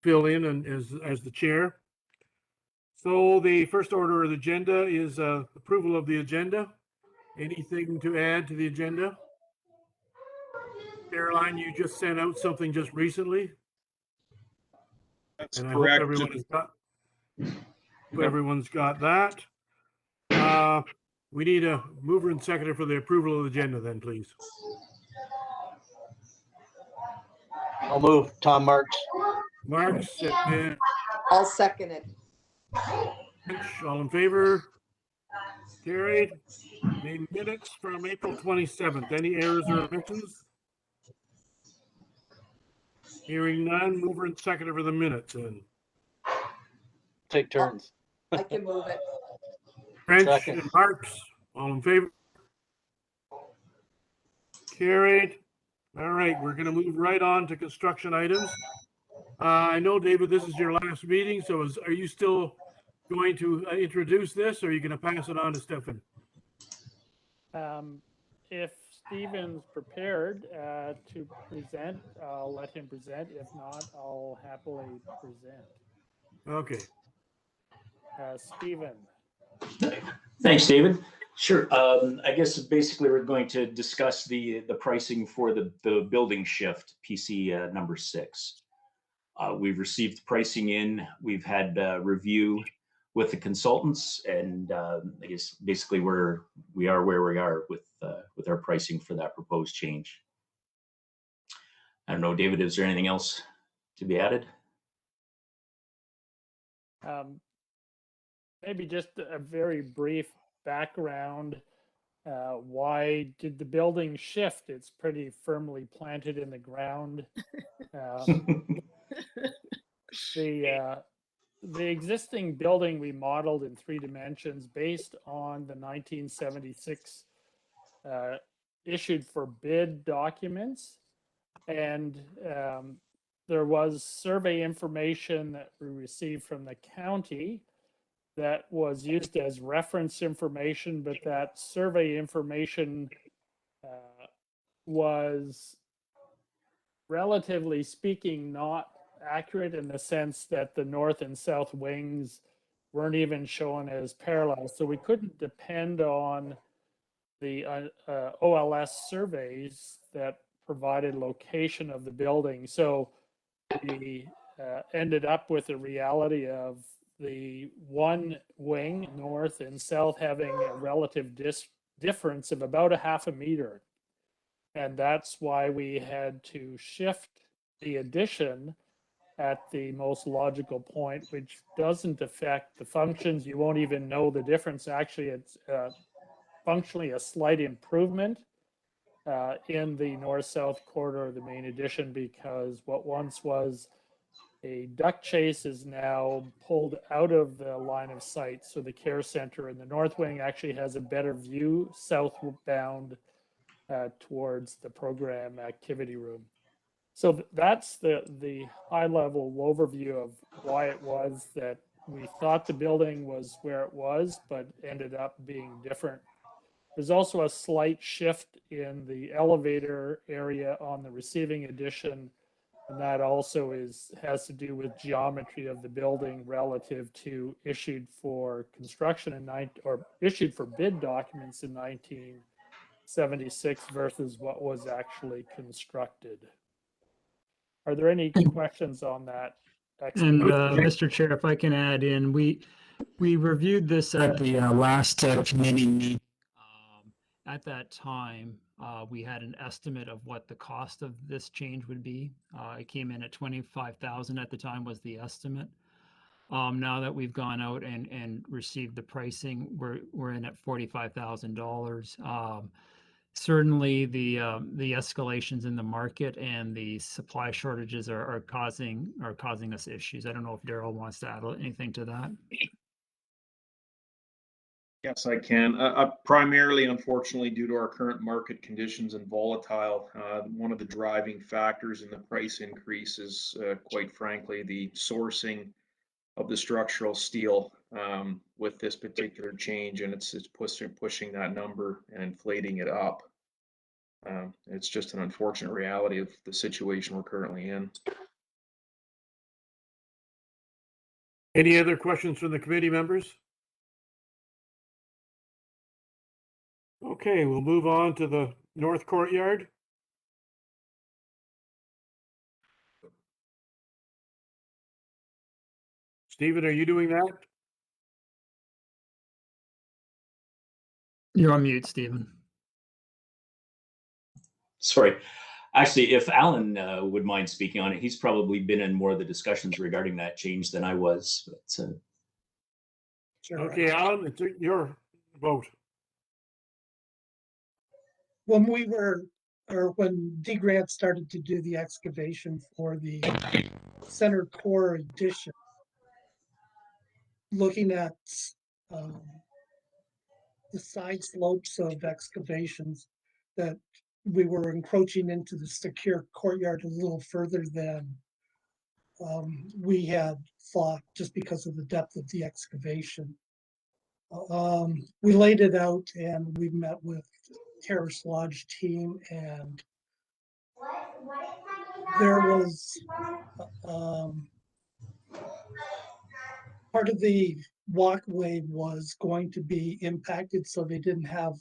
fill in and as the chair. So the first order of the agenda is approval of the agenda. Anything to add to the agenda? Caroline, you just sent out something just recently, That's and I correct. hope everyone's got that. We need a mover and seconder for the approval of the agenda then, please. I'll move. Tom Marks. Marks, and I'll second it. all in favor? Carried. The minutes from April 27th. Any errors or omissions? Hearing none, mover and seconder for the minutes. And Take turns. I can move it. French Second. and Marks, all in favor? Carried. All right, we're going to move right on to construction items. I know, David, this is your last meeting, so are you still going to introduce this, or are you going to pass it on to Stefan? If Stephen's prepared to present, I'll let him present. If not, I'll happily present. Okay. Stephen. Thanks, David. Sure. I guess basically we're going to discuss the pricing for the building shift, PC number 6. We've received pricing in. We've had review with the consultants, and I guess basically we are where we are with our pricing for that proposed change. I don't know, David, is there anything else to be added? Maybe just a very brief background. Why did the building shift? It's pretty firmly planted in the ground. The existing building we modeled in 3 dimensions based on the 1976 issued for bid documents. And there was survey information that we received from the county that was used as reference information, but that survey information was, relatively speaking, not accurate in the sense that the north and south wings weren't even shown as parallel. So we couldn't depend on the OLS surveys that provided location of the building. So we ended up with a reality of the one wing, north and south, having a relative difference of about 0.5 meter. And that's why we had to shift the addition at the most logical point, which doesn't affect the functions. You won't even know the difference. Actually, it's functionally a slight improvement in the north-south corridor of the main addition, because what once was a duct chase is now pulled out of the line of sight. So the care center in the north wing actually has a better view southbound towards the program activity room. So that's the high level overview of why it was that we thought the building was where it was, but ended up being different. There's also a slight shift in the elevator area on the receiving addition, and that also has to do with geometry of the building relative to issued for construction or issued for bid documents in 1976 versus what was actually constructed. Are there any questions on that? And Mr. Chair, if I can add in, we reviewed this at the last committee meeting. At that time, we had an estimate of what the cost of this change would be. It came in at $25,000 at the time was the estimate. Now that we've gone out and received the pricing, we're in at $45,000. Certainly, the escalations in the market and the supply shortages are causing us issues. I don't know if Daryl wants to add anything to that. Yes, I can. Primarily, unfortunately, due to our current market conditions and volatile, one of the driving factors in the price increase is, quite frankly, the sourcing of the structural steel with this particular change, and it's pushing that number and inflating it up. It's just an unfortunate reality of the situation we're currently in. Any other questions from the committee members? Okay, we'll move on to the north courtyard. Stephen, are you doing that? You're on mute, Stephen. Sorry. Actually, if Alan would mind speaking on it, he's probably been in more of the discussions regarding that change than I was. But, Okay, Alan, it's your vote. When we were, or when D Grant started to do the excavation for the center core addition, looking at um, the side slopes of excavations, that we were encroaching into the secure courtyard a little further than we had thought, just because of the depth of the excavation. We laid it out and we met with Terrace Lodge team, and there was part of the walkway was going to be impacted, so they didn't have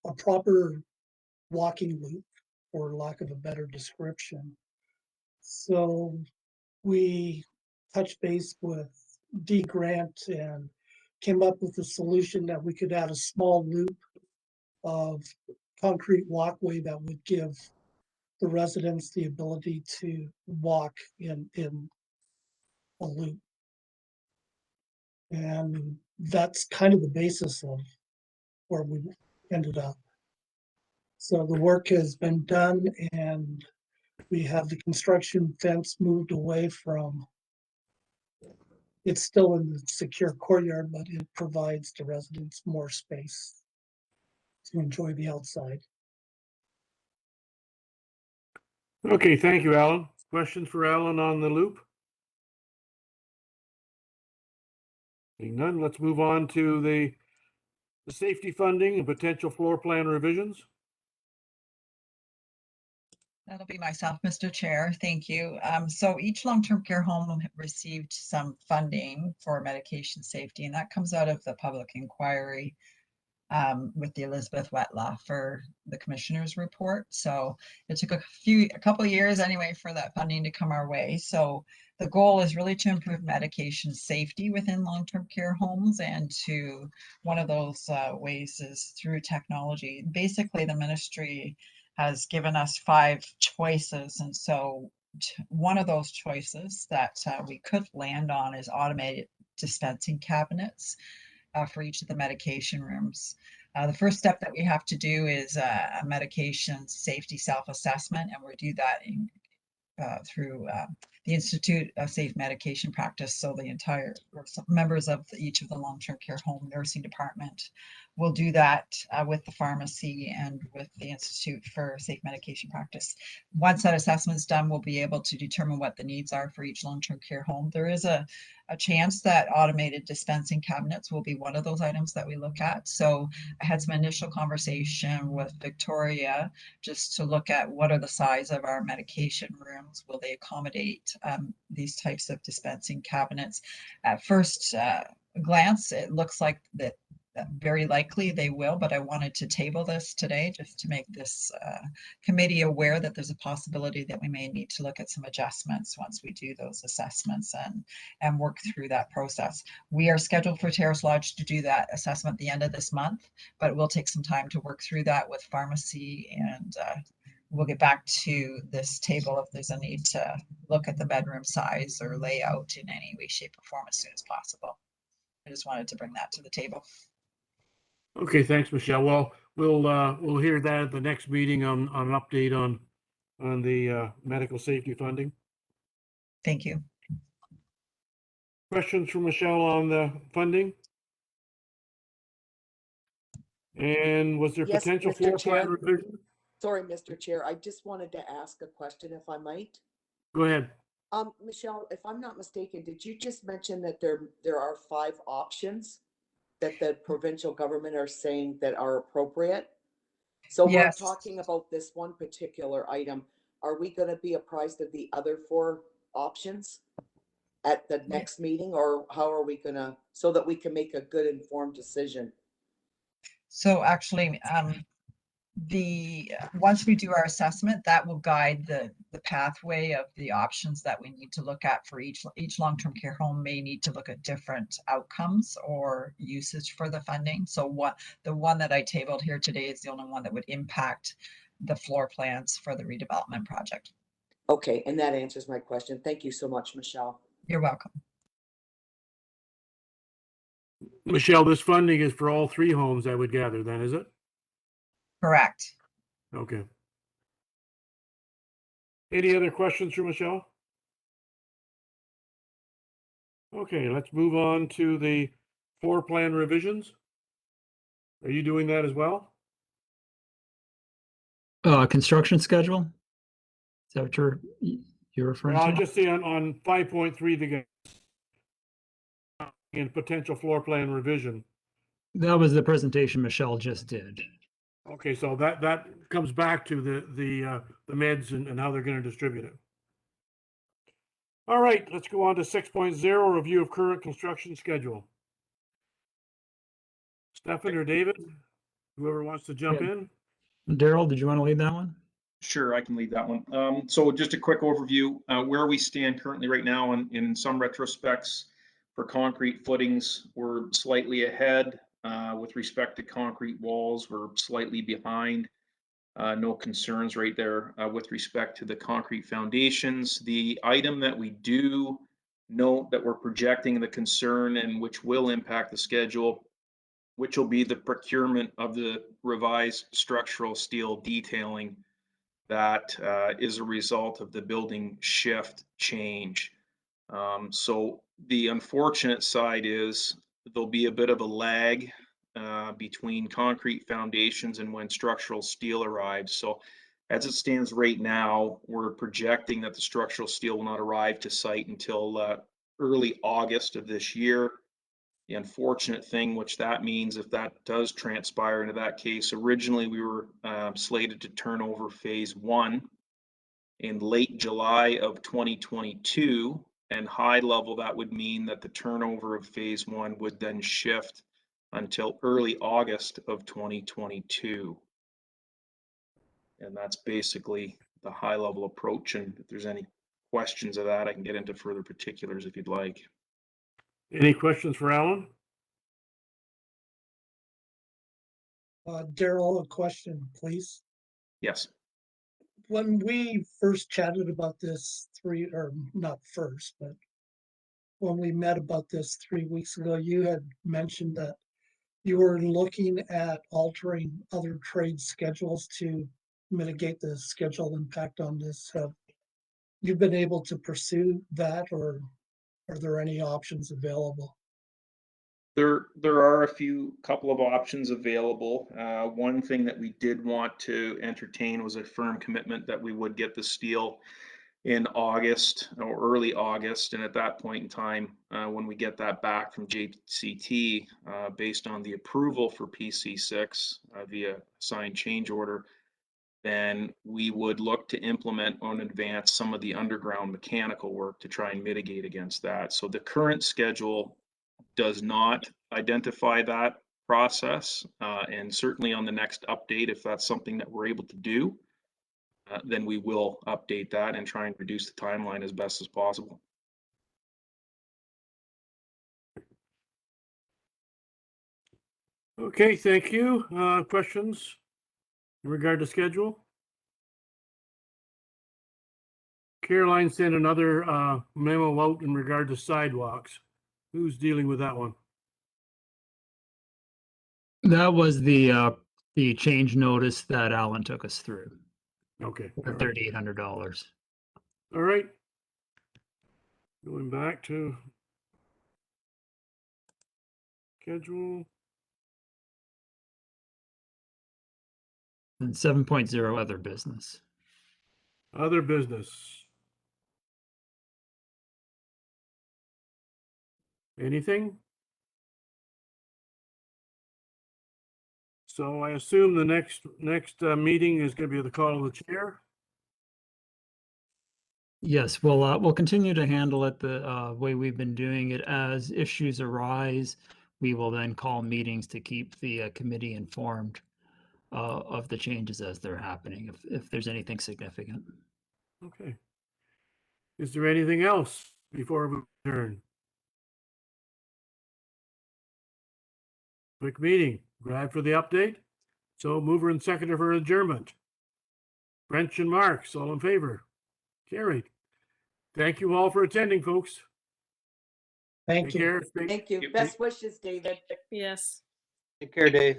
a proper walking loop, for lack of a better description. So we touched base with D Grant and came up with a solution that we could add a small loop of concrete walkway that would give the residents the ability to walk in a loop. And that's kind of the basis of where we ended up. So the work has been done, and we have the construction fence moved away from, it's still in the secure courtyard, but it provides the residents more space to enjoy the outside. Okay, thank you, Alan. Questions for Alan on the loop? Seeing none, let's move on to the safety funding and potential floor plan revisions. That'll be myself, Mr. Chair. Thank you. So each long-term care home received some funding for medication safety, and that comes out of the public inquiry with the Elizabeth Wetlaw for the commissioner's report. So it took a couple of years anyway for that funding to come our way. So the goal is really to improve medication safety within long-term care homes, and to one of those ways is through technology. Basically, the ministry has given us 5 choices, and so one of those choices that we could land on is automated dispensing cabinets for each of the medication rooms. The first step that we have to do is a medication safety self-assessment, and we do that through the Institute of Safe Medication Practice. So the entire members of each of the long-term care home nursing department will do that with the pharmacy and with the Institute for Safe Medication Practice. Once that assessment's done, we'll be able to determine what the needs are for each long-term care home. There is a chance that automated dispensing cabinets will be one of those items that we look at. So I had some initial conversation with Victoria just to look at what are the size of our medication rooms. Will they accommodate these types of dispensing cabinets? At first glance, it looks like that very likely they will, but I wanted to table this today just to make this committee aware that there's a possibility that we may need to look at some adjustments once we do those assessments and work through that process. We are scheduled for Terrace Lodge to do that assessment at the end of this month, but it will take some time to work through that with pharmacy, and we'll get back to this table if there's a need to look at the bedroom size or layout in any way, shape, or form as soon as possible. I just wanted to bring that to the table. Okay, thanks, Michelle. Well, we'll hear that at the next meeting on an update on the medical safety funding. Thank you. Questions for Michelle on the funding? And was there Yes, potential Mr. floor plan Chair. revision? Sorry, Mr. Chair, I just wanted to ask a question if I might. Go ahead. Michelle, if I'm not mistaken, did you just mention that there are 5 options that the provincial government are saying that are appropriate? So Yes. we're talking about this one particular item. Are we going to be apprised of the other 4 options? at the next meeting, or how are we gonna, so that we can make a good informed decision? So actually, once we do our assessment, that will guide the pathway of the options that we need to look at for each long-term care home may need to look at different outcomes or usage for the funding. So the one that I tabled here today is the only one that would impact the floor plans for the redevelopment project. Okay, and that answers my question. Thank you so much, Michelle. You're welcome. Michelle, this funding is for all 3 homes, I would gather then, is it? Correct. Okay. Any other questions for Michelle? Okay, let's move on to the floor plan revisions. Are you doing that as well? Construction schedule? Is that what you're referring Well, I to? just see on 5.3, the in potential floor plan revision. That was the presentation Michelle just did. Okay, so that comes back to the meds and how they're going to distribute it. All right, let's go on to 6.0, review of current construction schedule. Stefan or David, whoever wants to jump in. Daryl, did you want to lead that one? Sure, I can lead that one. So just a quick overview, where we stand currently right now, and in some retrospects for concrete footings, we're slightly ahead. With respect to concrete walls, we're slightly behind. No concerns right there. With respect to the concrete foundations, the item that we do note that we're projecting the concern and which will impact the schedule, which will be the procurement of the revised structural steel detailing that is a result of the building shift change. So the unfortunate side is there'll be a bit of a lag between concrete foundations and when structural steel arrives. So as it stands right now, we're projecting that the structural steel will not arrive to site until early August of this year. The unfortunate thing, which that means if that does transpire into that case, originally we were slated to turn over phase 1 in late July of 2022, and high level that would mean that the turnover of phase 1 would then shift until early August of 2022. And that's basically the high level approach. And if there's any questions of that, I can get into further particulars if you'd like. Any questions for Alan? Daryl, a question, please. Yes. When we first chatted about this or not first, but when we met about this 3 weeks ago, you had mentioned that you were looking at altering other trade schedules to mitigate the schedule impact on this. Have you been able to pursue that, or are there any options available? There are a couple of options available. One thing that we did want to entertain was a firm commitment that we would get the steel in August or early August. And at that point in time, when we get that back from JCT, based on the approval for PC6 via signed change order, then we would look to implement or advance some of the underground mechanical work to try and mitigate against that. So the current schedule does not identify that process. And certainly on the next update, if that's something that we're able to do, then we will update that and try and reduce the timeline as best as possible. Okay, thank you. Questions in regard to schedule? Caroline sent another memo out in regard to sidewalks. Who's dealing with that one? That was the change notice that Alan took us through, Okay. for $3,800. All right. Going back to schedule. And 7.0 other business. Other business. Anything? So I assume the next meeting is going to be the call of the chair. Yes, we'll continue to handle it the way we've been doing it. As issues arise, we will then call meetings to keep the committee informed of the changes as they're happening, if there's anything significant. Okay. Is there anything else before we adjourn? Quick meeting. Glad for the update. So mover and seconder for adjournment. French and Marks, all in favor? Carried. Thank you all for attending, folks. Thank Take you. care. Thank you. Yep. Best wishes, David. Yes. Take care, Dave.